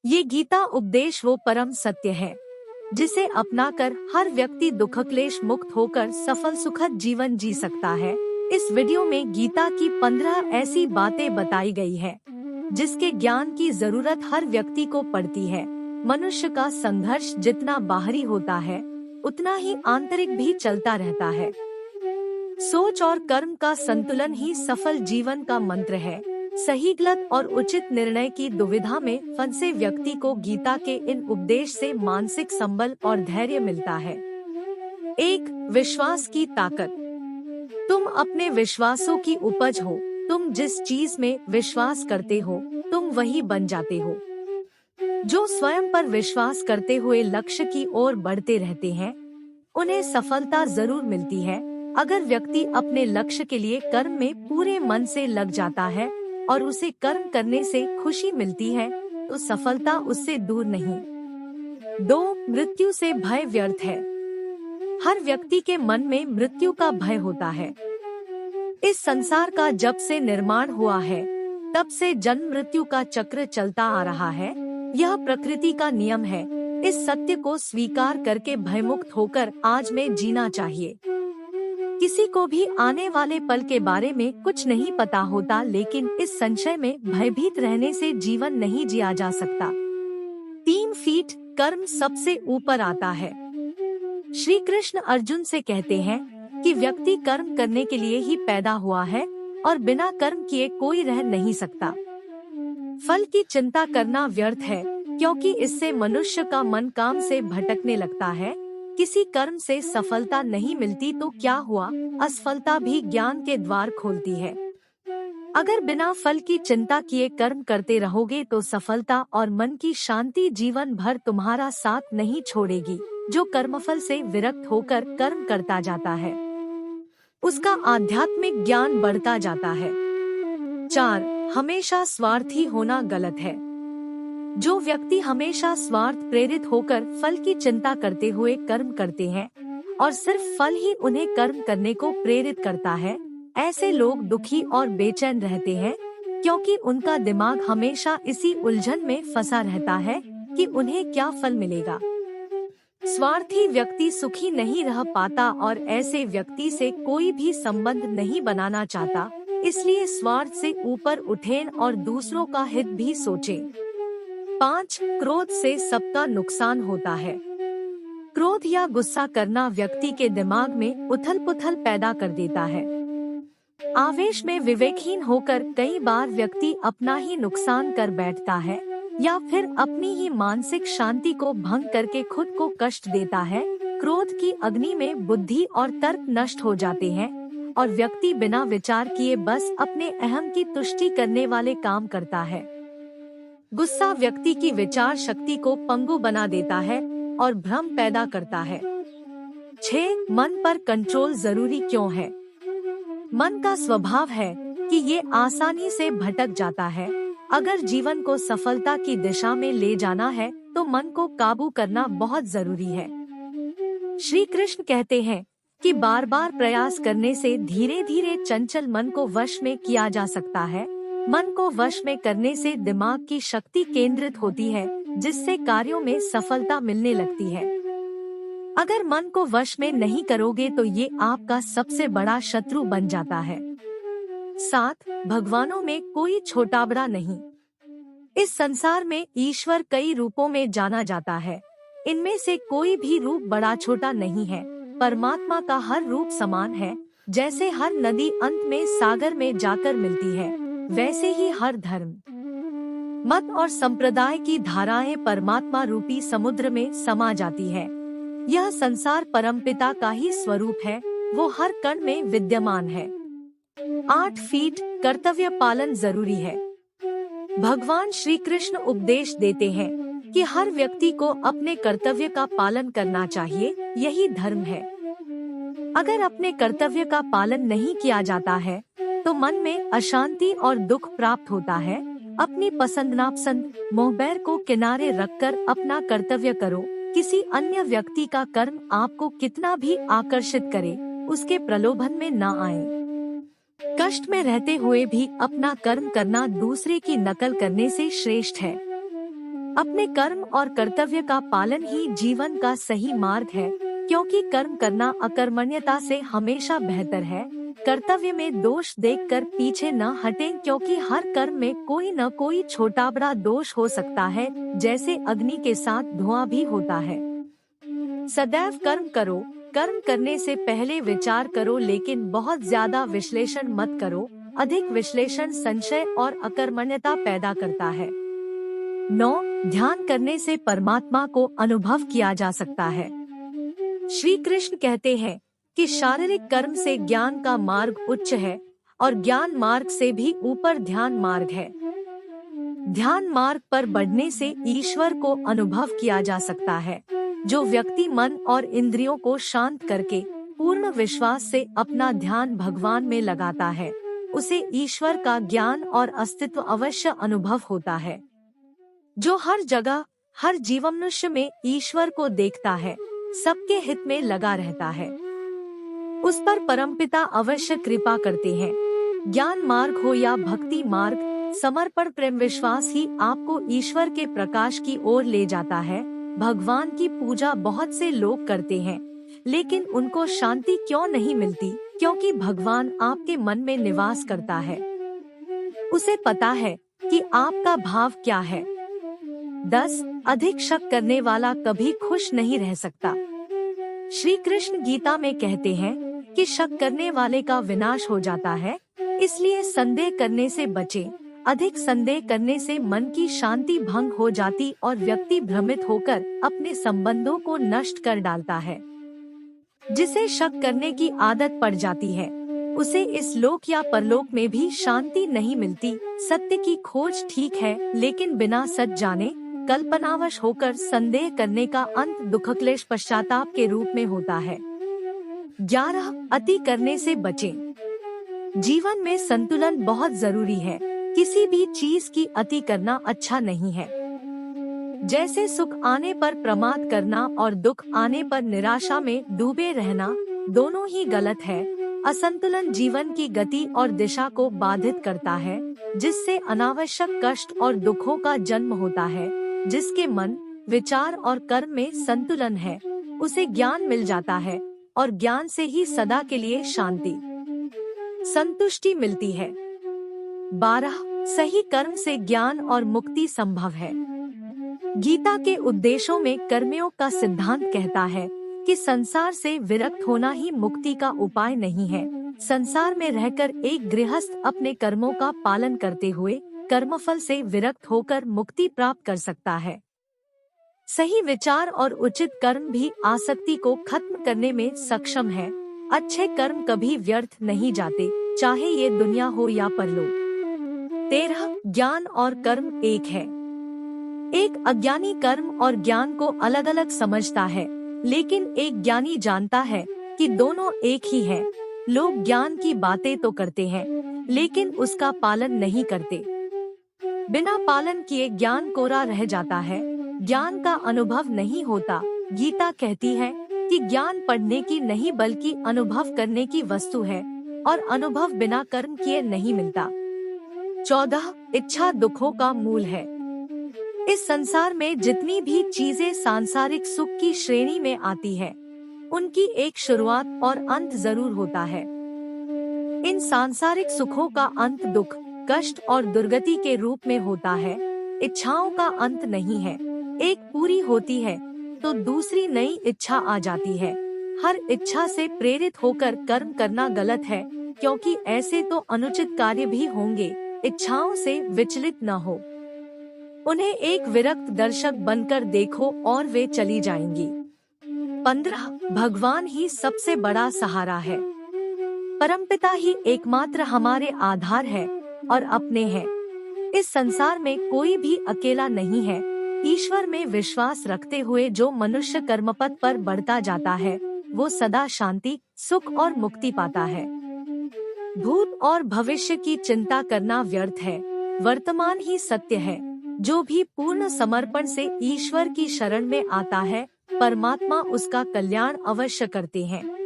ये गीता उपदेश वो परम सत्य है जिसे अपनाकर हर व्यक्ति दुख क्लेश मुक्त होकर सफल सुखद जीवन जी सकता है। इस वीडियो में गीता की 15 ऐसी बातें बताई गई है जिसके ज्ञान की जरूरत हर व्यक्ति को पड़ती है। मनुष्य का संघर्ष जितना बाहरी होता है उतना ही आंतरिक भी चलता रहता है। सोच और कर्म का संतुलन ही सफल जीवन का मंत्र है। सही गलत और उचित निर्णय की दुविधा में फंसे व्यक्ति को गीता के इन उपदेश से मानसिक संबल और धैर्य मिलता है। 1. विश्वास की ताकत। तुम अपने विश्वासों की उपज हो। तुम जिस चीज में विश्वास करते हो तुम वही बन जाते हो। जो स्वयं पर विश्वास करते हुए लक्ष्य की ओर बढ़ते रहते हैं उन्हें सफलता जरूर मिलती है। अगर व्यक्ति अपने लक्ष्य के लिए कर्म में पूरे मन से लग जाता है और उसे कर्म करने से खुशी मिलती है तो सफलता उससे दूर नहीं। 2. मृत्यु से भय व्यर्थ है। हर व्यक्ति के मन में मृत्यु का भय होता है। इस संसार का जब से निर्माण हुआ है तब से जन्म मृत्यु का चक्र चलता आ रहा है। यह प्रकृति का नियम है। इस सत्य को स्वीकार करके भयमुक्त होकर आज में जीना चाहिए। किसी को भी आने वाले पल के बारे में कुछ नहीं पता होता, लेकिन इस संशय में भयभीत रहने से जीवन नहीं जिया जा सकता। 3 फीट कर्म सबसे ऊपर आता है। श्री कृष्ण अर्जुन से कहते हैं कि व्यक्ति कर्म करने के लिए ही पैदा हुआ है और बिना कर्म किए कोई रह नहीं सकता। फल की चिंता करना व्यर्थ है क्योंकि इससे मनुष्य का मन काम से भटकने लगता है। किसी कर्म से सफलता नहीं मिलती तो क्या हुआ, असफलता भी ज्ञान के द्वार खोलती है। अगर बिना फल की चिंता किए कर्म करते रहोगे तो सफलता और मन की शांति जीवन भर तुम्हारा साथ नहीं छोड़ेगी। जो कर्मफल से विरक्त होकर कर्म करता जाता है उसका आध्यात्मिक ज्ञान बढ़ता जाता है। 4. हमेशा स्वार्थी होना गलत है। जो व्यक्ति हमेशा स्वार्थ प्रेरित होकर फल की चिंता करते हुए कर्म करते हैं और सिर्फ फल ही उन्हें कर्म करने को प्रेरित करता है, ऐसे लोग दुखी और बेचैन रहते हैं क्योंकि उनका दिमाग हमेशा इसी उलझन में फंसा रहता है कि उन्हें क्या फल मिलेगा। स्वार्थी व्यक्ति सुखी नहीं रह पाता और ऐसे व्यक्ति से कोई भी संबंध नहीं बनाना चाहता। इसलिए स्वार्थ से ऊपर उठें और दूसरों का हित भी सोचें। 5. क्रोध से सबका नुकसान होता है। क्रोध या गुस्सा करना व्यक्ति के दिमाग में उथल-पुथल पैदा कर देता है। आवेश में विवेकहीन होकर कई बार व्यक्ति अपना ही नुकसान कर बैठता है या फिर अपनी ही मानसिक शांति को भंग करके खुद को कष्ट देता है। क्रोध की अग्नि में बुद्धि और तर्क नष्ट हो जाते हैं और व्यक्ति बिना विचार किए बस अपने अहम की तुष्टि करने वाले काम करता है। गुस्सा व्यक्ति की विचार शक्ति को पंगु बना देता है और भ्रम पैदा करता है। 6. मन पर कंट्रोल जरूरी क्यों है। मन का स्वभाव है कि ये आसानी से भटक जाता है। अगर जीवन को सफलता की दिशा में ले जाना है तो मन को काबू करना बहुत जरूरी है। श्री कृष्ण कहते हैं कि बार बार प्रयास करने से धीरे धीरे चंचल मन को वश में किया जा सकता है। मन को वश में करने से दिमाग की शक्ति केंद्रित होती है जिससे कार्यों में सफलता मिलने लगती है। अगर मन को वश में नहीं करोगे तो ये आपका सबसे बड़ा शत्रु बन जाता है। 7. भगवानों में कोई छोटा बड़ा नहीं। इस संसार में ईश्वर कई रूपों में जाना जाता है। इनमें से कोई भी रूप बड़ा छोटा नहीं है। परमात्मा का हर रूप समान है। जैसे हर नदी अंत में सागर में जाकर मिलती है वैसे ही हर धर्म मत और संप्रदाय की धाराएं परमात्मा रूपी समुद्र में समा जाती है। यह संसार परमपिता का ही स्वरूप है। वो हर कण में विद्यमान है। 8 फीट कर्तव्य पालन जरूरी है। भगवान श्री कृष्ण उपदेश देते हैं कि हर व्यक्ति को अपने कर्तव्य का पालन करना चाहिए। यही धर्म है। अगर अपने कर्तव्य का पालन नहीं किया जाता है तो मन में अशांति और दुख प्राप्त होता है। अपनी पसंद नापसंद मोहबैर को किनारे रखकर अपना कर्तव्य करो। किसी अन्य व्यक्ति का कर्म आपको कितना भी आकर्षित करे उसके प्रलोभन में न आए। कष्ट में रहते हुए भी अपना कर्म करना दूसरे की नकल करने से श्रेष्ठ है। अपने कर्म और कर्तव्य का पालन ही जीवन का सही मार्ग है, क्योंकि कर्म करना अकर्मण्यता से हमेशा बेहतर है। कर्तव्य में दोष देखकर पीछे न हटें, क्योंकि हर कर्म में कोई न कोई छोटा बड़ा दोष हो सकता है, जैसे अग्नि के साथ धुआं भी होता है। सदैव कर्म करो। कर्म करने से पहले विचार करो, लेकिन बहुत ज्यादा विश्लेषण मत करो। अधिक विश्लेषण संशय और अकर्मण्यता पैदा करता है। 9. ध्यान करने से परमात्मा को अनुभव किया जा सकता है। श्री कृष्ण कहते हैं कि शारीरिक कर्म से ज्ञान का मार्ग उच्च है और ज्ञान मार्ग से भी ऊपर ध्यान मार्ग है। ध्यान मार्ग पर बढ़ने से ईश्वर को अनुभव किया जा सकता है। जो व्यक्ति मन और इंद्रियों को शांत करके पूर्ण विश्वास से अपना ध्यान भगवान में लगाता है, उसे ईश्वर का ज्ञान और अस्तित्व अवश्य अनुभव होता है। जो हर जगह हर जीव मनुष्य में ईश्वर को देखता है, सबके हित में लगा रहता है, उस पर परमपिता अवश्य कृपा करते हैं। ज्ञान मार्ग हो या भक्ति मार्ग, समर्पण प्रेम विश्वास ही आपको ईश्वर के प्रकाश की ओर ले जाता है। भगवान की पूजा बहुत से लोग करते हैं, लेकिन उनको शांति क्यों नहीं मिलती? क्योंकि भगवान आपके मन में निवास करता है। उसे पता है कि आपका भाव क्या है। 10. अधिक शक करने वाला कभी खुश नहीं रह सकता। श्री कृष्ण गीता में कहते हैं कि शक करने वाले का विनाश हो जाता है, इसलिए संदेह करने से बचें। अधिक संदेह करने से मन की शांति भंग हो जाती और व्यक्ति भ्रमित होकर अपने संबंधों को नष्ट कर डालता है। जिसे शक करने की आदत पड़ जाती है, उसे इस लोक या परलोक में भी शांति नहीं मिलती। सत्य की खोज ठीक है, लेकिन बिना सच जाने कल्पनावश होकर संदेह करने का अंत दुख क्लेश पश्चाताप के रूप में होता है। 11. अति करने से बचें। जीवन में संतुलन बहुत जरूरी है। किसी भी चीज की अति करना अच्छा नहीं है। जैसे सुख आने पर प्रमाद करना और दुख आने पर निराशा में डूबे रहना, दोनों ही गलत है। असंतुलन जीवन की गति और दिशा को बाधित करता है, जिससे अनावश्यक कष्ट और दुखों का जन्म होता है। जिसके मन, विचार और कर्म में संतुलन है, उसे ज्ञान मिल जाता है और ज्ञान से ही सदा के लिए शांति, संतुष्टि मिलती है। 12. सही कर्म से ज्ञान और मुक्ति संभव है। गीता के उपदेशों में कर्मयोग का सिद्धांत कहता है कि संसार से विरक्त होना ही मुक्ति का उपाय नहीं है। संसार में रहकर एक गृहस्थ अपने कर्मों का पालन करते हुए कर्मफल से विरक्त होकर मुक्ति प्राप्त कर सकता है। सही विचार और उचित कर्म भी आसक्ति को खत्म करने में सक्षम है। अच्छे कर्म कभी व्यर्थ नहीं जाते, चाहे ये दुनिया हो या परलोक। 13. ज्ञान और कर्म एक है। एक अज्ञानी कर्म और ज्ञान को अलग अलग समझता है, लेकिन एक ज्ञानी जानता है कि दोनों एक ही है। लोग ज्ञान की बातें तो करते हैं, लेकिन उसका पालन नहीं करते। बिना पालन किए ज्ञान कोरा रह जाता है, ज्ञान का अनुभव नहीं होता। गीता कहती है कि ज्ञान पढ़ने की नहीं बल्कि अनुभव करने की वस्तु है, और अनुभव बिना कर्म किए नहीं मिलता। 14. इच्छा दुखों का मूल है। इस संसार में जितनी भी चीजें सांसारिक सुख की श्रेणी में आती है, उनकी एक शुरुआत और अंत जरूर होता है। इन सांसारिक सुखों का अंत दुख, कष्ट और दुर्गति के रूप में होता है। इच्छाओं का अंत नहीं है। एक पूरी होती है तो दूसरी नई इच्छा आ जाती है। हर इच्छा से प्रेरित होकर कर्म करना गलत है, क्योंकि ऐसे तो अनुचित कार्य भी होंगे। इच्छाओं से विचलित न हो, उन्हें एक विरक्त दर्शक बनकर देखो और वे चली जाएंगी। 15. भगवान ही सबसे बड़ा सहारा है। परमपिता ही एकमात्र हमारे आधार है और अपने हैं। इस संसार में कोई भी अकेला नहीं है। ईश्वर में विश्वास रखते हुए जो मनुष्य कर्मपथ पर बढ़ता जाता है, वो सदा शांति, सुख और मुक्ति पाता है। भूत और भविष्य की चिंता करना व्यर्थ है। वर्तमान ही सत्य है। जो भी पूर्ण समर्पण से ईश्वर की शरण में आता है, परमात्मा उसका कल्याण अवश्य करते हैं।